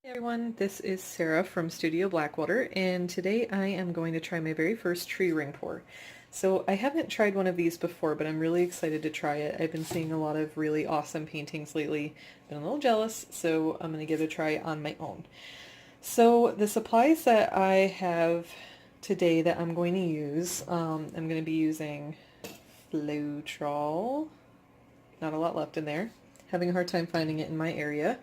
Hey everyone, this is Sarah from Studio Blackwater, and today I am going to try my very first tree ring pour. So I haven't tried one of these before, but I'm really excited to try it. I've been seeing a lot of really awesome paintings lately. Been a little jealous, so I'm going to give it a try on my own. So the supplies that I have today that I'm going to use, I'm going to be using Floetrol. Not a lot left in there. Having a hard time finding it in my area.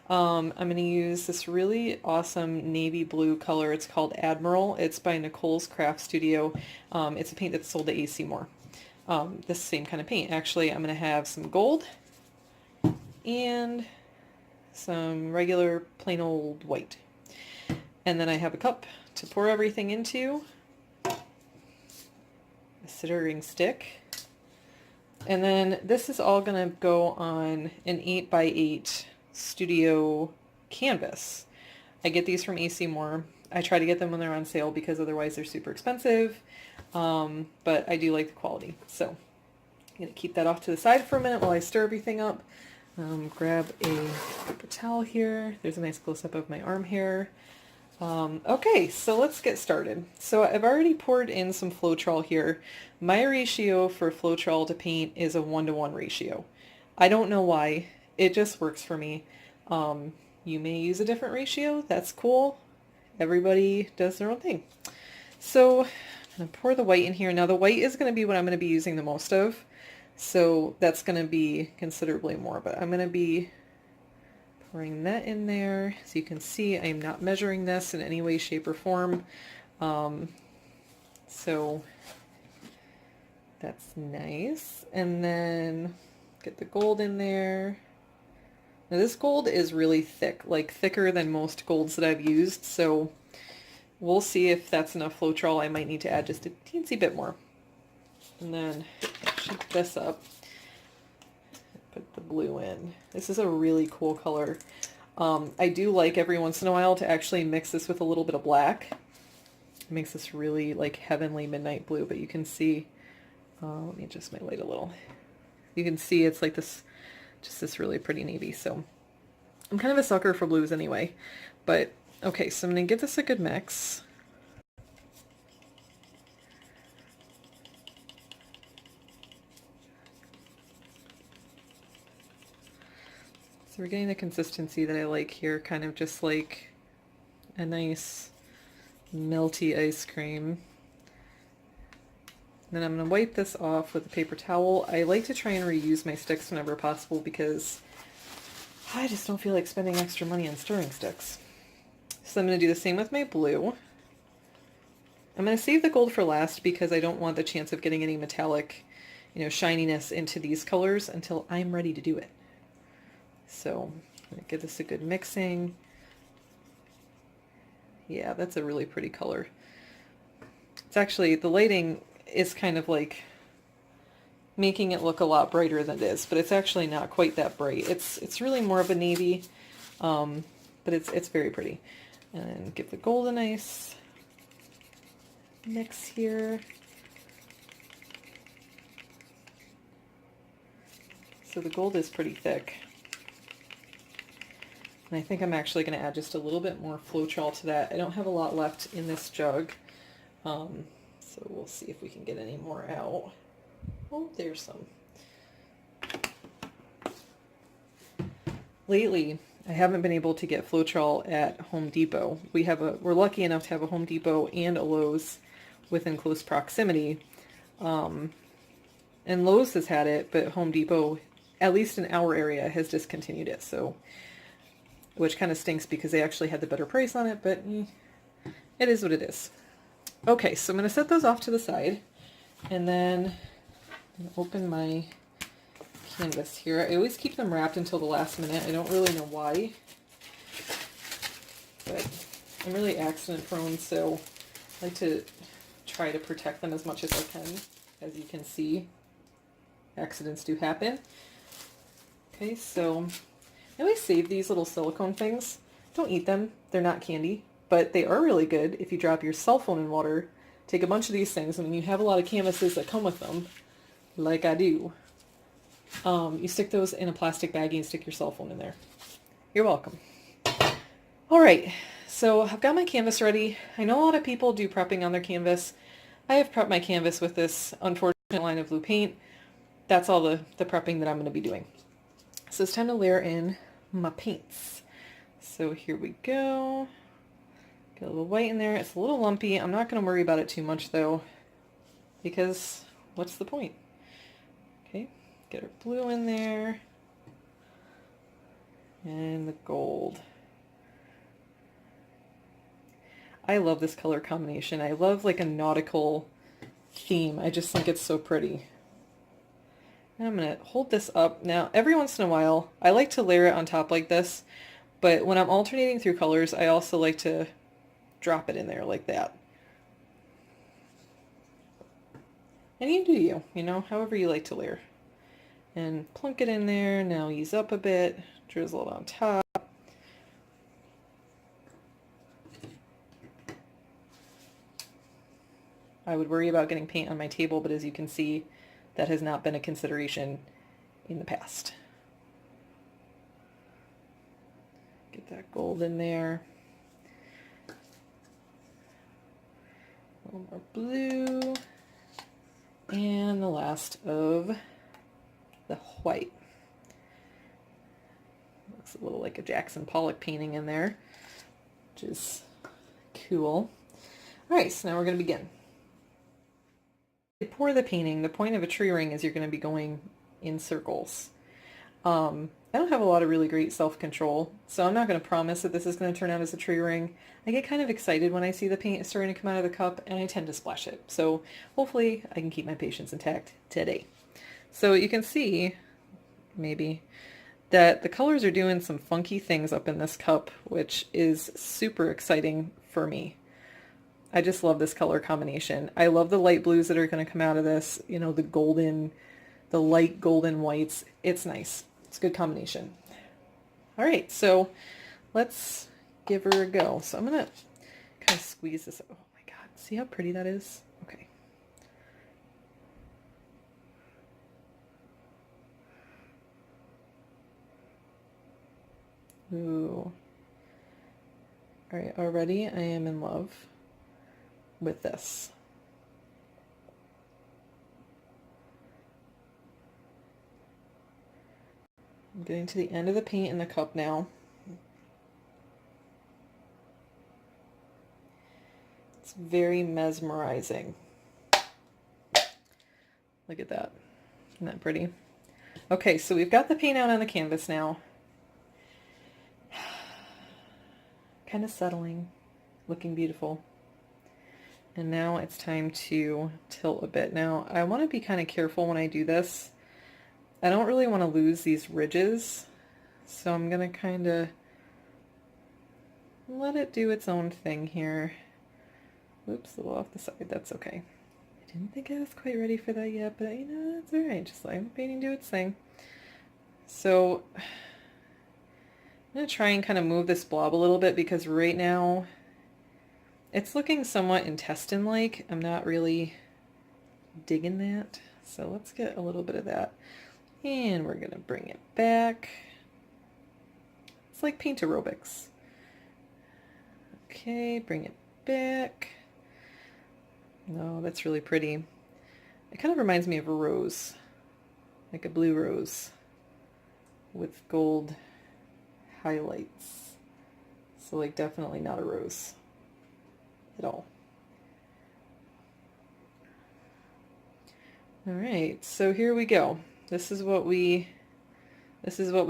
I'm going to use this really awesome navy blue color. It's called Admiral. It's by Nicole's Craft Studio. It's a paint that's sold at AC Moore. This same kind of paint. Actually, I'm going to have some gold and some regular plain old white. And then I have a cup to pour everything into, a stirring stick. And then this is all going to go on an 8x8 studio canvas. I get these from AC Moore. I try to get them when they're on sale because otherwise they're super expensive, but I do like the quality. So I'm going to keep that off to the side for a minute while I stir everything up. Grab a paper towel here. There's a nice close-up of my arm hair. Okay, so let's get started. So I've already poured in some Floetrol here. My ratio for Floetrol to paint is a 1-to-1 ratio. I don't know why. It just works for me. You may use a different ratio. That's cool. Everybody does their own thing. So I'm going to pour the white in here. Now the white is going to be what I'm going to be using the most of. So that's going to be considerably more. But I'm going to be pouring that in there. So you can see I'm not measuring this in any way, shape, or form. So that's nice. And then get the gold in there. Now this gold is really thick, like thicker than most golds that I've used, so we'll see if that's enough Floetrol. I might need to add just a teensy bit more. And then shake this up, put the blue in. This is a really cool color. I do like every once in a while to actually mix this with a little bit of black. It makes this really like heavenly midnight blue, but you can see, let me adjust my light a little. You can see it's like this, just this really pretty navy. So I'm kind of a sucker for blues anyway. But okay, so I'm going to give this a good mix. So we're getting the consistency that I like here, kind of just like a nice melty ice cream. Then I'm going to wipe this off with a paper towel. I like to try and reuse my sticks whenever possible because I just don't feel like spending extra money on stirring sticks. So I'm going to do the same with my blue. I'm going to save the gold for last because I don't want the chance of getting any metallic, shininess into these colors until I'm ready to do it. So I'm going to give this a good mixing. Yeah, that's a really pretty color. It's actually, the lighting is kind of like making it look a lot brighter than it is, but it's actually not quite that bright. It's really more of a navy, but it's very pretty. And give the gold a nice mix here. So the gold is pretty thick. And I think I'm actually going to add just a little bit more Floetrol to that. I don't have a lot left in this jug. So we'll see if we can get any more out. Oh, there's some. Lately, I haven't been able to get Floetrol at Home Depot. We're lucky enough to have a Home Depot and a Lowe's within close proximity. And Lowe's has had it, but Home Depot, at least in our area, has discontinued it. So, which kind of stinks because they actually had the better price on it, but it is what it is. Okay, so I'm going to set those off to the side, and then I'm going to open my canvas here. I always keep them wrapped until the last minute. I don't really know why, but I'm really accident prone, so I like to try to protect them as much as I can. As you can see, accidents do happen. Okay, so I always save these little silicone things. Don't eat them. They're not candy. But they are really good if you drop your cell phone in water. Take a bunch of these things, and when you have a lot of canvases that come with them, like I do, you stick those in a plastic baggie and stick your cell phone in there. You're welcome. All right, so I've got my canvas ready. I know a lot of people do prepping on their canvas. I have prepped my canvas with this unfortunate line of blue paint. That's all the prepping that I'm going to be doing. So it's time to layer in my paints. So here we go. Get a little white in there. It's a little lumpy. I'm not going to worry about it too much though, because what's the point? Okay, get our blue in there. And the gold. I love this color combination. I love like a nautical theme. I just think it's so pretty. And I'm going to hold this up. Now, every once in a while, I like to layer it on top like this, but when I'm alternating through colors, I also like to drop it in there like that. And you do you know, however you like to layer. And plunk it in there. Now ease up a bit, drizzle it on top. I would worry about getting paint on my table, but as you can see, that has not been a consideration in the past. Get that gold in there. A little more blue. And the last of the white. Looks a little like a Jackson Pollock painting in there, which is cool. All right, so now we're going to begin. To pour the painting, the point of a tree ring is you're going to be going in circles. I don't have a lot of really great self-control, so I'm not going to promise that this is going to turn out as a tree ring. I get kind of excited when I see the paint starting to come out of the cup, and I tend to splash it. So hopefully I can keep my patience intact today. So you can see, maybe, that the colors are doing some funky things up in this cup, which is super exciting for me. I just love this color combination. I love the light blues that are going to come out of this, you know, the light golden whites. It's nice. It's a good combination. All right, so let's give her a go. So I'm going to kind of squeeze this. Oh my God, see how pretty that is? Okay. Ooh. All right, already I am in love with this. I'm getting to the end of the paint in the cup now. It's very mesmerizing. Look at that. Isn't that pretty? Okay, so we've got the paint out on the canvas now. Kind of settling, looking beautiful. And now it's time to tilt a bit. Now, I want to be kind of careful when I do this. I don't really want to lose these ridges, so I'm going to kind of let it do its own thing here. Oops, a little off the side. That's okay. I didn't think I was quite ready for that yet, but you know, that's all right. Just let the painting do its thing. So I'm going to try and kind of move this blob a little bit because right now it's looking somewhat intestine-like. I'm not really digging that. So let's get a little bit of that. And we're going to bring it back. It's like paint aerobics. Okay, bring it back. No, that's really pretty. It kind of reminds me of a rose, like a blue rose with gold highlights. So like definitely not a rose at all. All right, so here we go. This is what we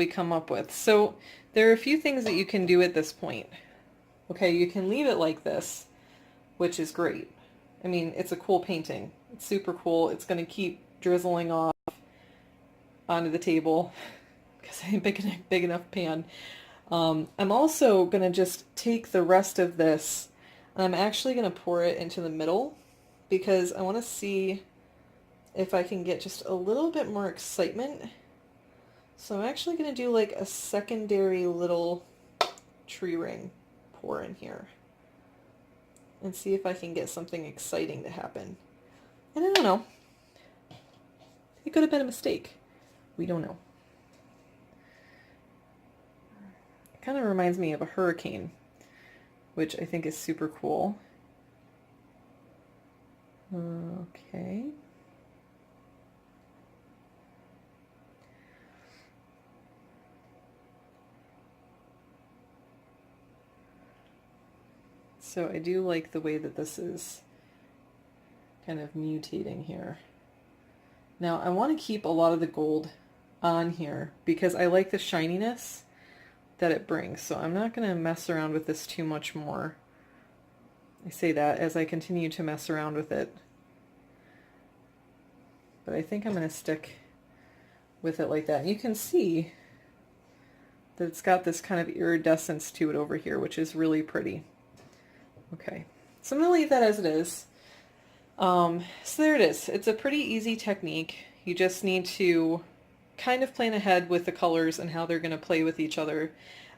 come up with. So there are a few things that you can do at this point. Okay, you can leave it like this, which is great. I mean, it's a cool painting. It's super cool. It's going to keep drizzling off onto the table because I ain't big enough pan. I'm also going to just take the rest of this and I'm actually going to pour it into the middle because I want to see if I can get just a little bit more excitement. So I'm actually going to do like a secondary little tree ring pour in here and see if I can get something exciting to happen. And I don't know. It could have been a mistake. We don't know. It kind of reminds me of a hurricane. which I think is super cool. Okay. So I do like the way that this is kind of mutating here. Now I want to keep a lot of the gold on here because I like the shininess that it brings. So I'm not going to mess around with this too much more. I say that as I continue to mess around with it. But I think I'm going to stick with it like that. And you can see that it's got this kind of iridescence to it over here, which is really pretty. Okay, so I'm going to leave that as it is. So there it is. It's a pretty easy technique. You just need to kind of plan ahead with the colors and how they're going to play with each other.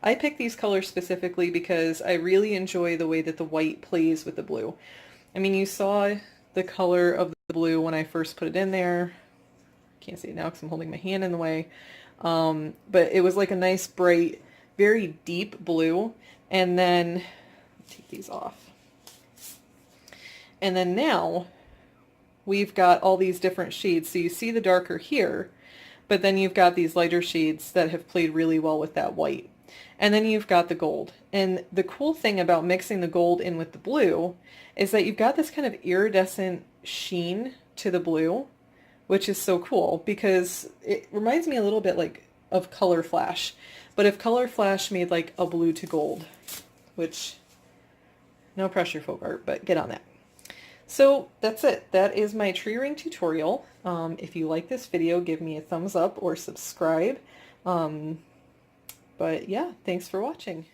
I picked these colors specifically because I really enjoy the way that the white plays with the blue. I mean, you saw the color of the blue when I first put it in there. Can't see it now because I'm holding my hand in the way. But it was like a nice, bright, very deep blue. And then, take these off. And then now we've got all these different shades. So you see the darker here, but then you've got these lighter shades that have played really well with that white. And then you've got the gold. And the cool thing about mixing the gold in with the blue is that you've got this kind of iridescent sheen to the blue, which is so cool because it reminds me a little bit like of Color Flash. But if Color Flash made like a blue to gold, which, no pressure folk art, but get on that. So that's it. That is my tree ring tutorial. If you like this video, give me a thumbs up or subscribe. But yeah, thanks for watching.